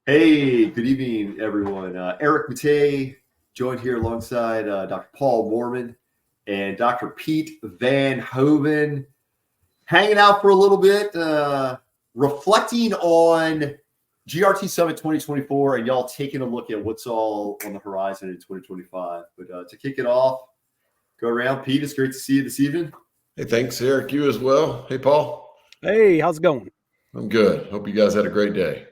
Hey, good evening, everyone. Erich Mattei, joined here alongside Dr. Paul Mormon and Dr. Pete Van Hoven, hanging out for a little bit, reflecting on GRT Summit 2024, and y'all taking a look at what's all on the horizon in 2025. But to kick it off, go around. Pete, it's great to see you this evening. Hey, thanks, Eric. You as well. Hey, Paul. Hey, how's it going? I'm good. Hope you guys had a great day.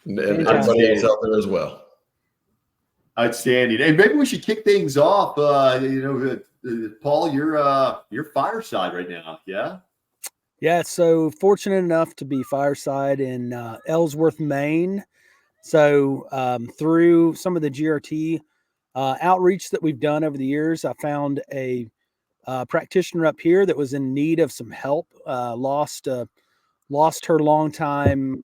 And Fantastic. everybody else out there as well. Outstanding. And maybe we should kick things off. Paul, you're fireside right now, yeah? Yeah, so fortunate enough to be fireside in Ellsworth, Maine. So through some of the GRT outreach that we've done over the years, I found a practitioner up here that was in need of some help. Lost her longtime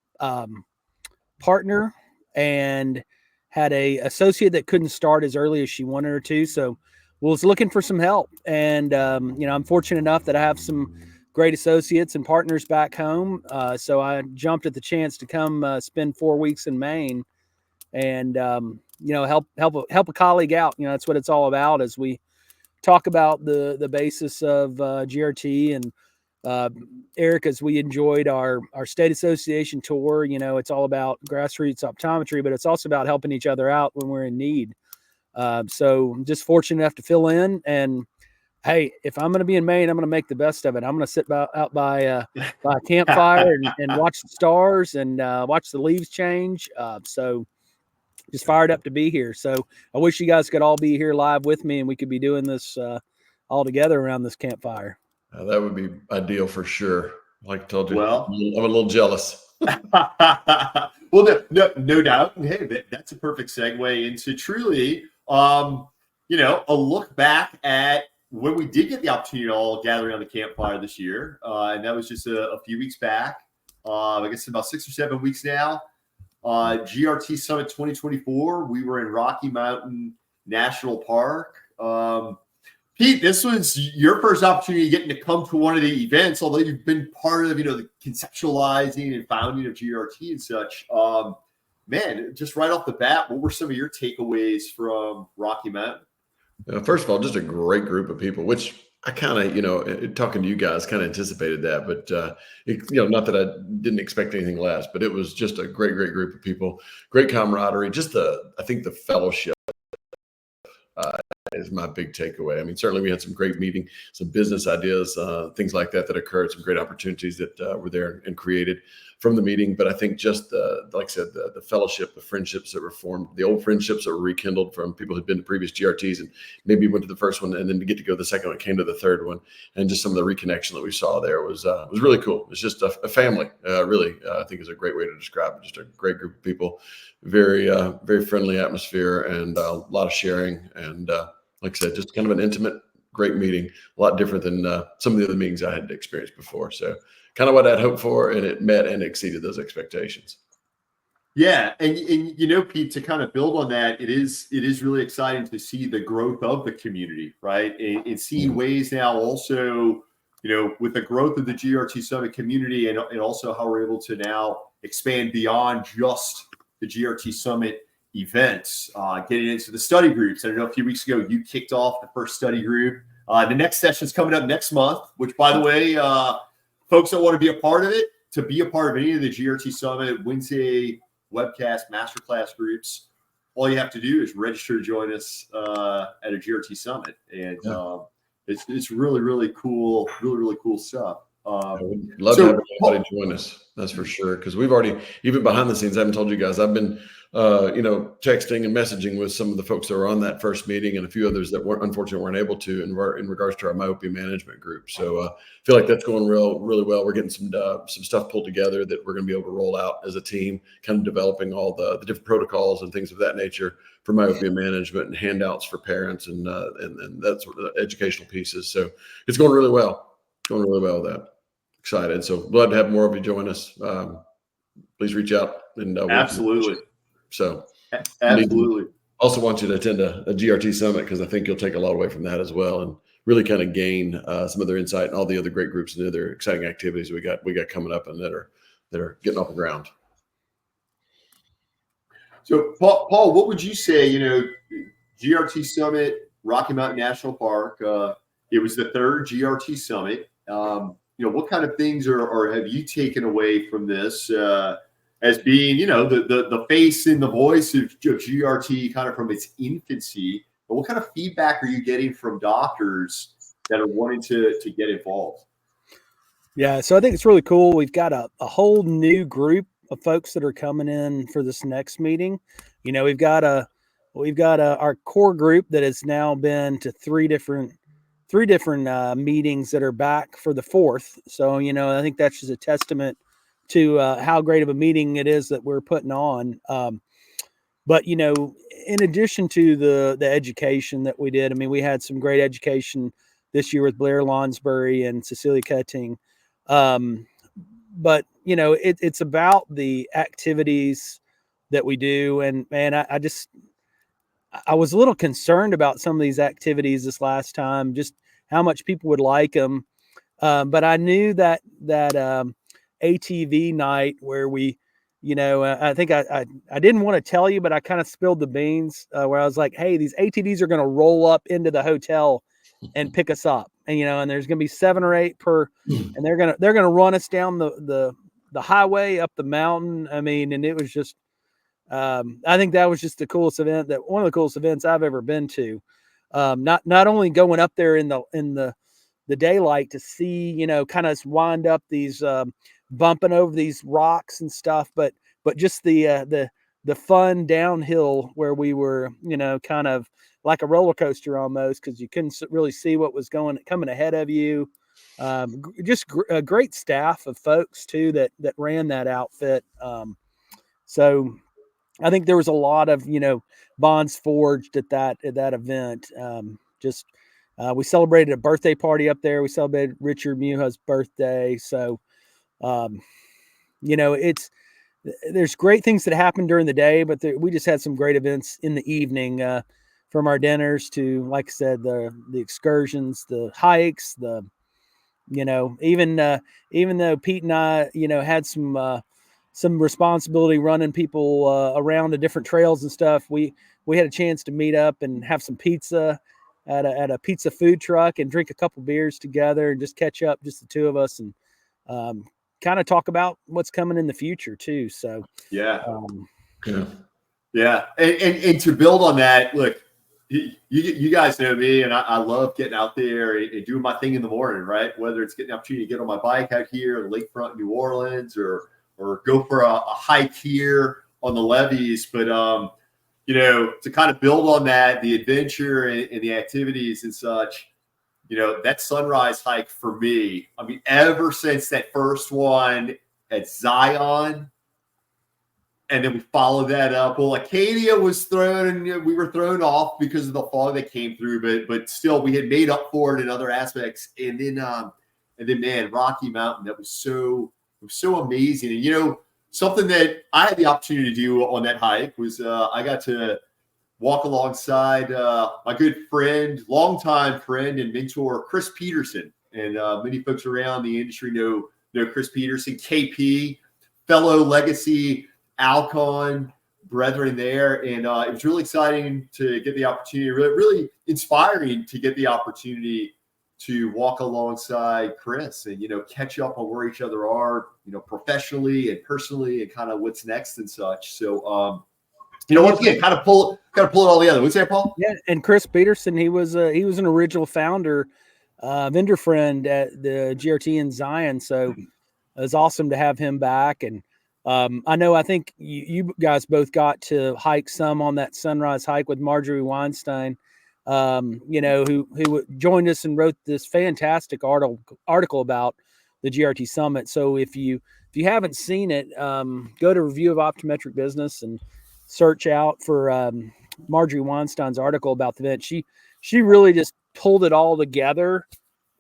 partner and had a associate that couldn't start as early as she wanted her to. So was looking for some help. And, I'm fortunate enough that I have some great associates and partners back home. So I jumped at the chance to come spend 4 weeks in Maine and, help a colleague out. That's what it's all about as we talk about the basis of GRT and Eric, as we enjoyed our state association tour. It's all about grassroots optometry, but it's also about helping each other out when we're in need. So I'm just fortunate enough to fill in. And hey, if I'm going to be in Maine, I'm going to make the best of it. I'm going to sit out by a campfire and watch the stars and watch the leaves change. So just fired up to be here. So I wish you guys could all be here live with me and we could be doing this all together around this campfire. That would be ideal for sure. Like I told you, Well, I'm a little jealous. Well, no doubt. Hey, that's a perfect segue into truly, a look back at when we did get the opportunity to all gather around the campfire this year. And that was just a few weeks back. I guess about 6 or 7 weeks now. GRT Summit 2024. We were in Rocky Mountain National Park. Pete, this was your first opportunity getting to come to one of the events, although you've been part of, the conceptualizing and founding of GRT and such. Man, just right off the bat, what were some of your takeaways from Rocky Mountain? First of all, just a great group of people, which I kind of, talking to you guys, kind of anticipated that, but not that I didn't expect anything less, but it was just a great group of people, great camaraderie, I think the fellowship is my big takeaway. I mean, certainly we had some great meeting, some business ideas, things like that occurred, some great opportunities that were there and created from the meeting. But I think just like I said, the fellowship, the friendships that were formed, the old friendships that were rekindled from people who'd been to previous GRTs and maybe went to the first one and then to get to go to the second one, came to the third one, and just some of the reconnection that we saw there was really cool. It's just a family, really. I think is a great way to describe it. Just a great group of people, very friendly atmosphere, and a lot of sharing. And like I said, just kind of an intimate, great meeting, a lot different than some of the other meetings I had experienced before. So kind of what I'd hoped for, and it met and exceeded those expectations. Yeah. And Pete, to kind of build on that, it is really exciting to see the growth of the community, right? And seeing ways now also, with the growth of the GRT Summit community and also how we're able to now expand beyond just the GRT Summit events, getting into the study groups. I know a few weeks ago you kicked off the first study group. The next session is coming up next month, which, by the way, folks that want to be a part of it, to be a part of any of the GRT Summit Wednesday webcast masterclass groups, all you have to do is register to join us at a GRT Summit, and it's really cool, really cool stuff. I would love to have everybody join us. That's for sure. Because we've already, even behind the scenes, I haven't told you guys, I've been, texting and messaging with some of the folks that were on that first meeting and a few others that unfortunately weren't able to in regards to our myopia management group. So I feel like that's going really well. We're getting some stuff pulled together that we're going to be able to roll out as a team, kind of developing all the different protocols and things of that nature for myopia management and handouts for parents and that sort of educational pieces. So it's going really well. Going really well with that. Excited. So glad to have more of you join us. Please reach out and absolutely. So absolutely. Also want you to attend a GRT Summit, because I think you'll take a lot away from that as well, and really kind of gain some other insight and all the other great groups and the other exciting activities we got coming up and that are getting off the ground. So, Paul, what would you say? GRT Summit, Rocky Mountain National Park. It was the third GRT Summit. What kind of things or have you taken away from this as being, the face and the voice of GRT kind of from its infancy? But what kind of feedback are you getting from doctors that are wanting to get involved? Yeah, so I think it's really cool. We've got a whole new group of folks that are coming in for this next meeting. We've got our core group that has now been to three different meetings that are back for the fourth. So I think that's just a testament to how great of a meeting it is that we're putting on. But in addition to the education that we did, I mean, we had some great education this year with Blair Lonsbury and Cecilia Cutting. But it's about the activities that we do. And man, I was a little concerned about some of these activities this last time, just how much people would like them. But I knew that ATV night where we, I think I didn't want to tell you, but I kind of spilled the beans where I was like, hey, these ATVs are going to roll up into the hotel and pick us up, and there's going to be 7 or 8 per, and they're going to run us down the highway up the mountain. I mean, and it was just, I think that was just the coolest event, one of the coolest events I've ever been to. Not only going up there in the daylight to see, kind of wind up these, bumping over these rocks and stuff, but just the fun downhill where we were, kind of like a roller coaster almost, because you couldn't really see what was coming ahead of you. Just a great staff of folks too that ran that outfit. So I think there was a lot of bonds forged at that event. We celebrated a birthday party up there. We celebrated Richard Muha's birthday. So there's great things that happen during the day, but we just had some great events in the evening, from our dinners to, like I said, the excursions, the hikes, even though Pete and I, had some responsibility running people around the different trails and stuff, we had a chance to meet up and have some pizza at a pizza food truck and drink a couple beers together and just catch up, just the two of us, and kind of talk about what's coming in the future too. So yeah. And to build on that, look, you guys know me, and I love getting out there and doing my thing in the morning, right? Whether it's getting an opportunity to get on my bike out here in the lakefront New Orleans, or go for a hike here on the levees. But to kind of build on that, the adventure and the activities and such, that sunrise hike for me, I mean, ever since that first one at Zion, and then we followed that up. Well, Acadia was thrown, and we were thrown off because of the fog that came through, but still we had made up for it in other aspects. And then man, Rocky Mountain, that was so amazing. And something that I had the opportunity to do on that hike was I got to walk alongside my good friend, longtime friend and mentor, Chris Peterson. And many folks around the industry know Chris Peterson, KP, fellow legacy Alcon brethren there. And it was really exciting to get the opportunity, really inspiring to get the opportunity to walk alongside Chris and, catch up on where each other are, professionally and personally, and kind of what's next and such. So, once again, kind of pull it all together. What's that, Paul? Yeah. And Chris Peterson, he was an original founder, vendor friend at the GRT in Zion. So it was awesome to have him back. And I think you guys both got to hike some on that sunrise hike with Marjorie Weinstein, who joined us and wrote this fantastic article about the GRT Summit. So if you haven't seen it, go to Review of Optometric Business and search out for Marjorie Weinstein's article about the event. She really just pulled it all together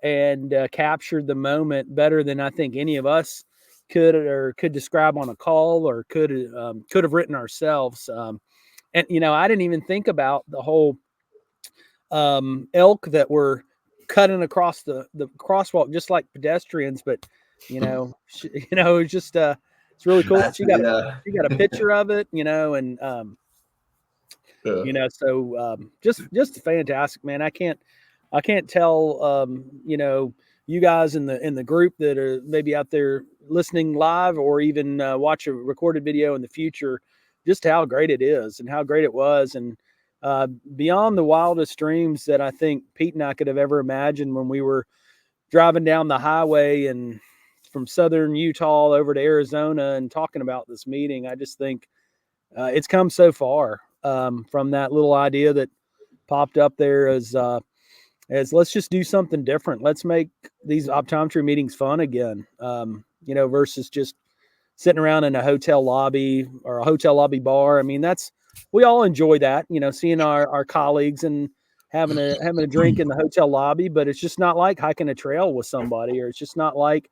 and captured the moment better than I think any of us could describe on a call, or could have written ourselves. And I didn't even think about the whole elk that were cutting across the crosswalk just like pedestrians, but it was just it's really cool. That's, yeah. She got a picture of it, and so just fantastic, man. I can't tell, you guys in the group that are maybe out there listening live or even watch a recorded video in the future, just how great it is and how great it was. And beyond the wildest dreams that I think Pete and I could have ever imagined when we were driving down the highway and from southern Utah over to Arizona and talking about this meeting, I just think it's come so far from that little idea that popped up there as let's just do something different. Let's make these optometry meetings fun again, versus just sitting around in a hotel lobby or a hotel lobby bar. I mean, we all enjoy that, seeing our colleagues and having a drink in the hotel lobby, but it's just not like hiking a trail with somebody, or it's just not like,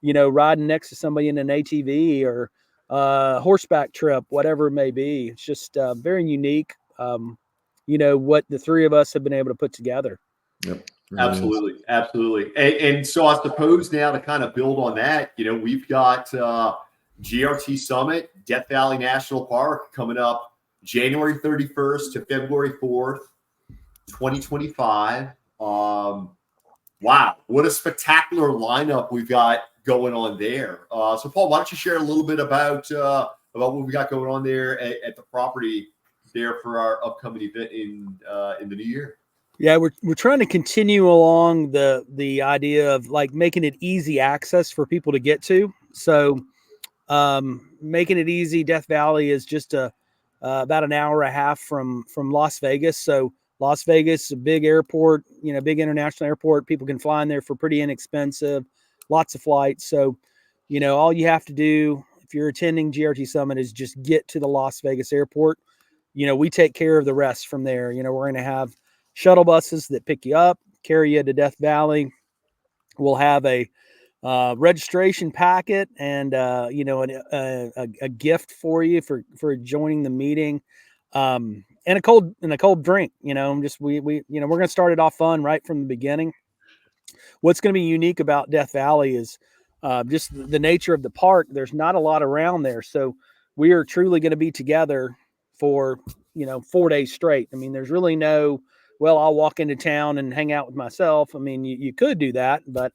riding next to somebody in an ATV or horseback trip, whatever it may be. It's just very unique, what the three of us have been able to put together. Yep. Absolutely. Absolutely. And so I suppose now to kind of build on that, we've got GRT Summit, Death Valley National Park coming up January 31st to February 4th, 2025. Wow. What a spectacular lineup we've got going on there. So Paul, why don't you share a little bit about what we got going on there at the property there for our upcoming event in the new year? Yeah, we're trying to continue along the idea of like making it easy access for people to get to. So making it easy. Death Valley is just about an hour and a half from Las Vegas. So Las Vegas, a big airport, big international airport. People can fly in there for pretty inexpensive, lots of flights. So, all you have to do if you're attending GRT Summit is just get to the Las Vegas airport. We take care of the rest from there. We're going to have shuttle buses that pick you up, carry you to Death Valley. We'll have a registration packet and a gift for you for joining the meeting, and a cold drink. We're going to start it off fun right from the beginning. What's going to be unique about Death Valley is just the nature of the park. There's not a lot around there, so we are truly going to be together for 4 days straight. I mean, there's really no, well, I'll walk into town and hang out with myself. I mean, you could do that, but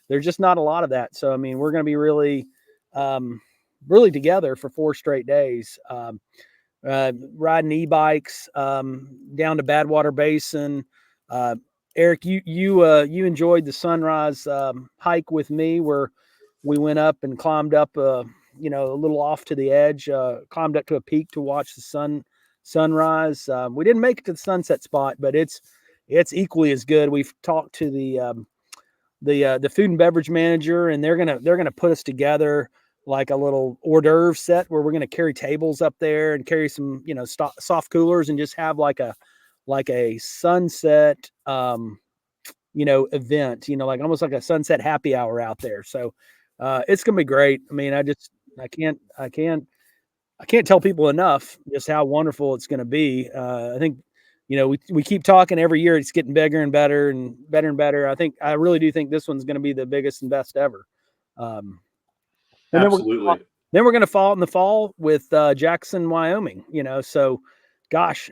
there's just not a lot of that. So, I mean, we're going to be really together for 4 straight days, riding e-bikes down to Badwater Basin. Eric, you enjoyed the sunrise hike with me, where we went up and climbed up, a little off to the edge, climbed up to a peak to watch the sunrise. We didn't make it to the sunset spot, but it's equally as good. We've talked to the food and beverage manager, and they're gonna put us together like a little hors d'oeuvre set where we're gonna carry tables up there and carry some soft coolers and just have like a sunset event, like almost like a sunset happy hour out there. So it's gonna be great. I mean, I can't tell people enough just how wonderful it's gonna be. I think we keep talking every year. It's getting bigger and better and better and better. I really do think this one's going to be the biggest and best ever. And Absolutely. Then we're going to fall in the fall with Jackson, Wyoming. So, gosh,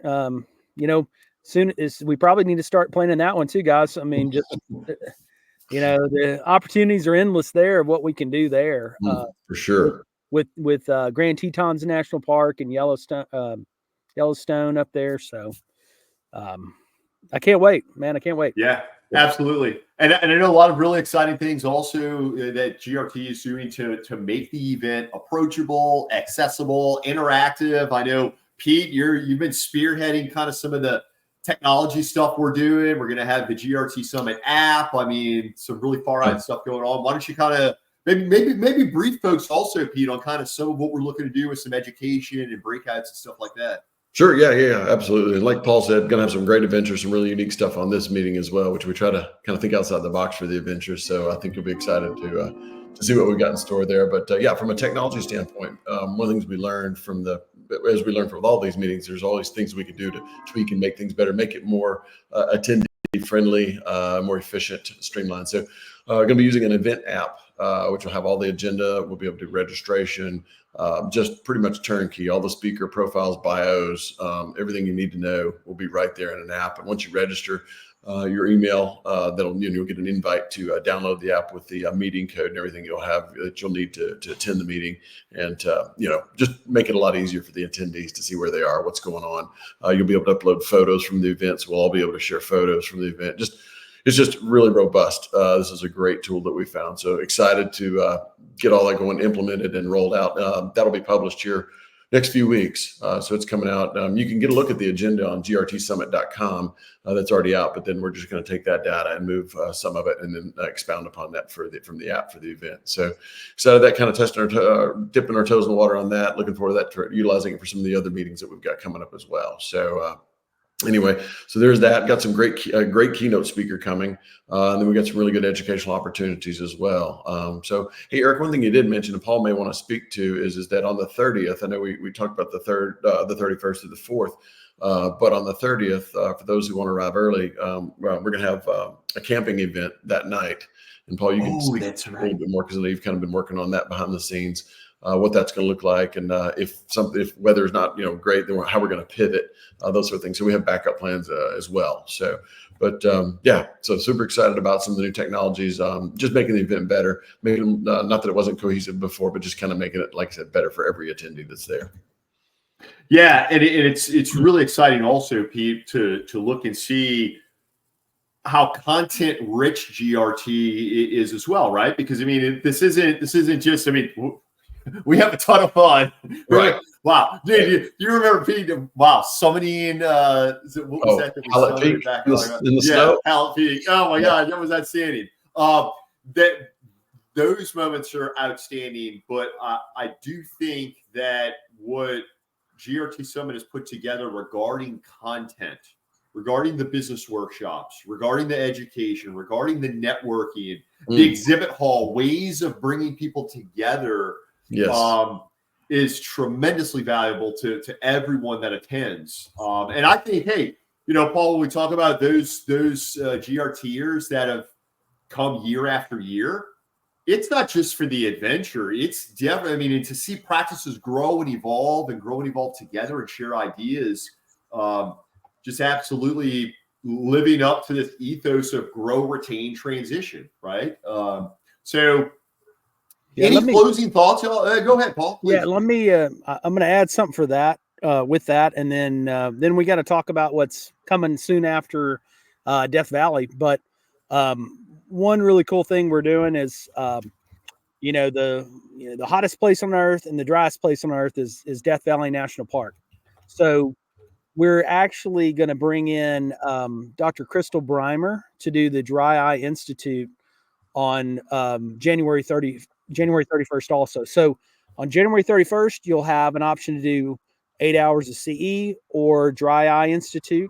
soon is we probably need to start planning that one too, guys. I mean, just the opportunities are endless there of what we can do there. For sure. With Grand Tetons National Park and Yellowstone up there. So. I can't wait, man. I can't wait. Yeah, absolutely. And I know a lot of really exciting things also that GRT is doing to make the event approachable, accessible, interactive. I know, Pete, you've been spearheading kind of some of the technology stuff we're doing. We're going to have the GRT Summit app. I mean, some really far-out stuff going on. Why don't you kind of maybe brief folks also, Pete, on kind of some of what we're looking to do with some education and breakouts and stuff like that? Sure. Yeah, absolutely. And like Paul said, going to have some great adventures, some really unique stuff on this meeting as well, which we try to kind of think outside the box for the adventures. So I think you'll be excited to see what we've got in store there. But from a technology standpoint, one of the things we learned as we learn from all these meetings, there's always things we can do to tweak and make things better, make it more attendee friendly, more efficient, streamlined. So going to be using an event app which will have all the agenda. We'll be able to do registration, just pretty much turnkey. All the speaker profiles, bios, everything you need to know will be right there in an app. And once you register, your email, you'll get an invite to download the app with the meeting code and everything you'll have that you'll need to attend the meeting, and just make it a lot easier for the attendees to see where they are, what's going on. You'll be able to upload photos from the events. We'll all be able to share photos from the event. It's just really robust. This is a great tool that we found. So excited to get all that going, implemented and rolled out. That'll be published here next few weeks. So it's coming out. You can get a look at the agenda on grtsummit.com. That's already out, but then we're just going to take that data and move some of it and then expound upon that from the app for the event. So excited that kind of dipping our toes in the water on that. Looking forward to that, utilizing it for some of the other meetings that we've got coming up as well. So anyway, so there's that. Got some great keynote speaker coming. And then we got some really good educational opportunities as well. So, hey, Eric, one thing you did mention, and Paul may want to speak to, is that on the 30th, I know we talked about the 31st to the 4th, but on the 30th, for those who want to arrive early, we're going to have a camping event that night. And Paul, you can speak that's a right. little bit more because I know you've kind of been working on that behind the scenes. What that's going to look like, and if weather is not great, then how we're going to pivot, those sort of things. So we have backup plans as well. So, but so super excited about some of the new technologies, just making the event better, making not that it wasn't cohesive before, but just kind of making it, like I said, better for every attendee that's there. Yeah, and it's really exciting also, Pete, to look and see how content rich GRT is as well, right? Because I mean, this isn't just, I mean, we have a ton of fun. Right. Wow. Dude, you remember, Pete? Wow. Somebody in, what was that? Hallett Peak back in the snow. Hallett Peak. Oh my God. That was outstanding. That those moments are outstanding, but I do think that what GRT Summit has put together regarding content, regarding the business workshops, regarding the education, regarding the networking, the exhibit hall, ways of bringing people together, is tremendously valuable to everyone that attends. And I think, hey, Paul, when we talk about those GRTers that have come year after year, it's not just for the adventure. It's definitely, I mean, and to see practices grow and evolve together and share ideas, just absolutely living up to this ethos of grow, retain, transition, right? Any closing thoughts? Go ahead, Paul. Please. Yeah, let me. I'm going to add something for that. With that, and then we got to talk about what's coming soon after Death Valley. But one really cool thing we're doing is, the hottest place on earth and the driest place on earth is Death Valley National Park. So we're actually going to bring in Dr. Crystal Breimer to do the Dry Eye Institute on January 31st also. So on January 31st, you'll have an option to do 8 hours of CE or Dry Eye Institute.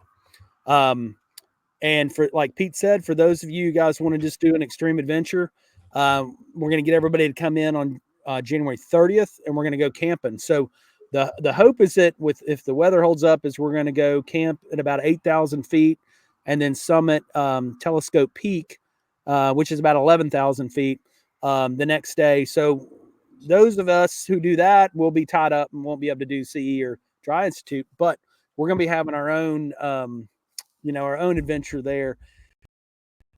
And for, like Pete said, for those of you guys who want to just do an extreme adventure, we're going to get everybody to come in on January 30th, and we're going to go camping. So the hope is that if the weather holds up, is we're going to go camp at about 8,000 feet and then summit Telescope Peak, which is about 11,000 feet the next day. So those of us who do that will be tied up and won't be able to do CE or Dry Institute, but we're going to be having our own, our own adventure there.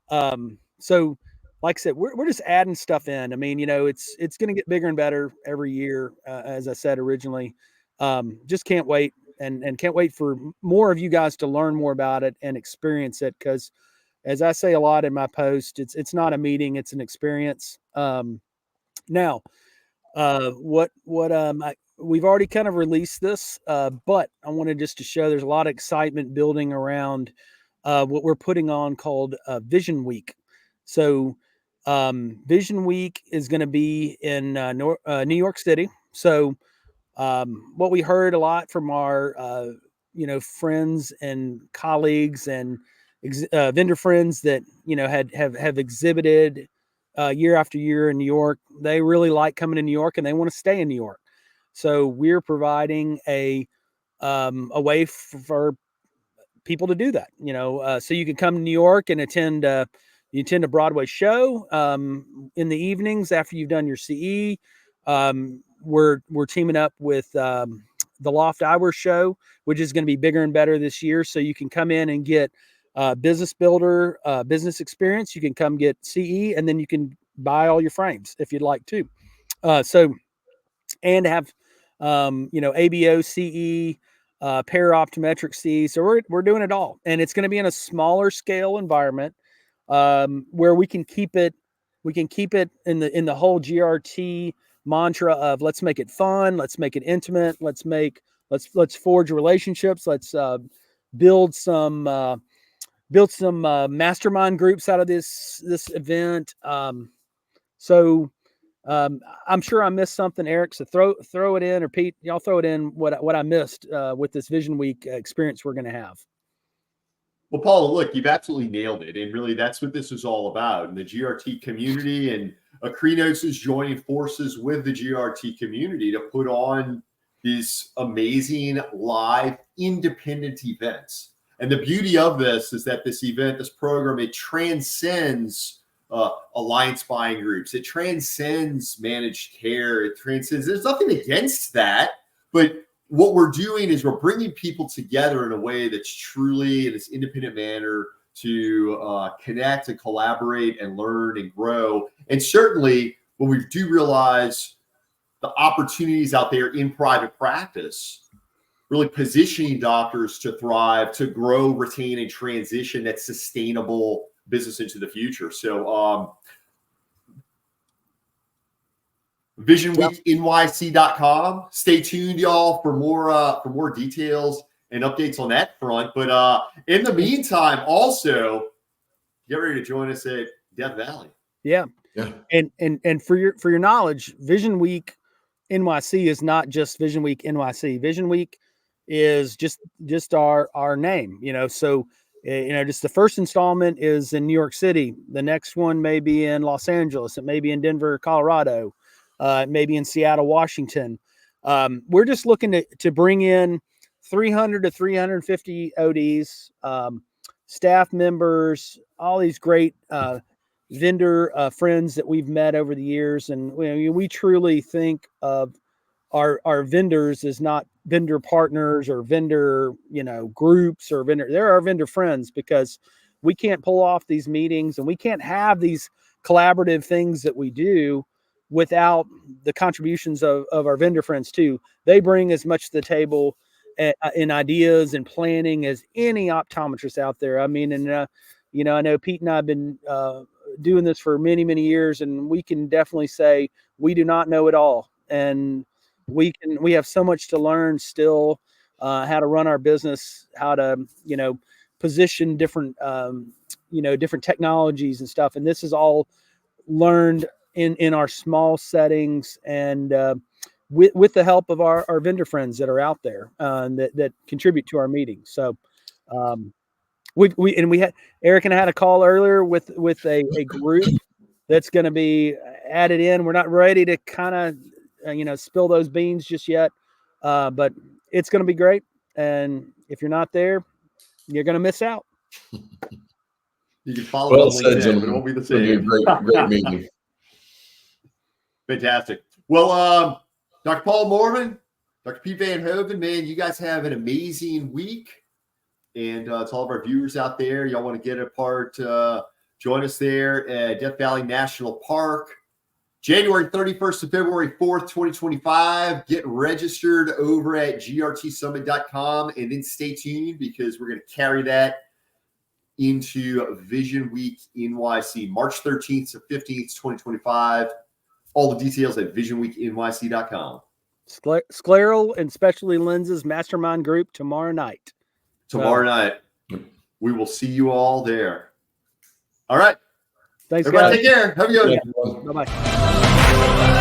So like I said, we're just adding stuff in. I mean, it's going to get bigger and better every year. As I said originally, just can't wait and can't wait for more of you guys to learn more about it and experience it. Cause as I say a lot in my post, it's not a meeting, it's an experience. Now, we've already kind of released this, but I wanted just to show there's a lot of excitement building around what we're putting on called Vision Week. So Vision Week is going to be in New York City. So what we heard a lot from our friends and colleagues and vendor friends that have exhibited year after year in New York, they really like coming to New York and they want to stay in New York. So we're providing a way for people to do that, so you can come to New York and attend you attend a Broadway show in the evenings after you've done your CE. We're teaming up with the Loft Hour show, which is going to be bigger and better this year. So you can come in and get business builder, business experience. You can come get CE, and then you can buy all your frames if you'd like to. And have, ABO, CE, para-optometric CE. So we're doing it all. And it's going to be in a smaller scale environment where we can keep it in the whole GRT mantra of let's make it fun, let's make it intimate, let's forge relationships, let's build some mastermind groups out of this event. I'm sure I missed something, Eric. So throw it in, or Pete, y'all throw it in what I missed with this Vision Week experience we're going to have. Well, Paul, look, you've absolutely nailed it, and really, that's what this is all about. And the GRT community, and Acrinos is joining forces with the GRT community to put on these amazing live independent events. And the beauty of this is that this event, this program, it transcends alliance buying groups. It transcends managed care. It transcends. There's nothing against that, but what we're doing is we're bringing people together in a way that's truly in this independent manner to connect and collaborate and learn and grow. And certainly when we do realize the opportunities out there in private practice, really positioning doctors to thrive, to grow, retain, and transition that sustainable business into the future. So visionweeknyc.com. Stay tuned, y'all, for more details and updates on that front. But in the meantime, also get ready to join us at Death Valley. Yeah. And for your knowledge, Vision Week NYC is not just Vision Week NYC. Vision Week is just our name, so just the first installment is in New York City. The next one may be in Los Angeles. It may be in Denver, Colorado. It may be in Seattle, Washington. We're just looking to bring in 300 to 350 ODs, staff members, all these great vendor friends that we've met over the years. And we truly think of our vendors as not vendor partners or vendor, groups or vendor. They're our vendor friends, because we can't pull off these meetings and we can't have these collaborative things that we do without the contributions of our vendor friends too. They bring as much to the table in ideas and planning as any optometrist out there. I mean, and I know Pete and I have been doing this for many, many years, and we can definitely say we do not know it all. And we have so much to learn still, how to run our business, how to, position different, different technologies and stuff. And this is all learned in our small settings, and with the help of our vendor friends that are out there that contribute to our meetings. So we had Eric and I had a call earlier with a group that's going to be added in. We're not ready to kind of spill those beans just yet, but it's going to be great. And if you're not there, you're going to miss out. You can follow well on said, LinkedIn, but it won't be the same. Great meeting. Fantastic. Well, Dr. Paul Mormon, Dr. Pete Van Hoven, man, you guys have an amazing week. And to all of our viewers out there, y'all want to get a part, join us there at Death Valley National Park, January 31st to February 4th, 2025. Get registered over at grtsummit.com, and then stay tuned, because we're going to carry that into Vision Week NYC, March 13th to 15th, 2025. All the details at visionweeknyc.com. Scleral and Specialty Lenses Mastermind Group tomorrow night. Tomorrow night. We will see you all there. All right. Thanks, everybody, guys. take care. Have a good one. Bye-bye.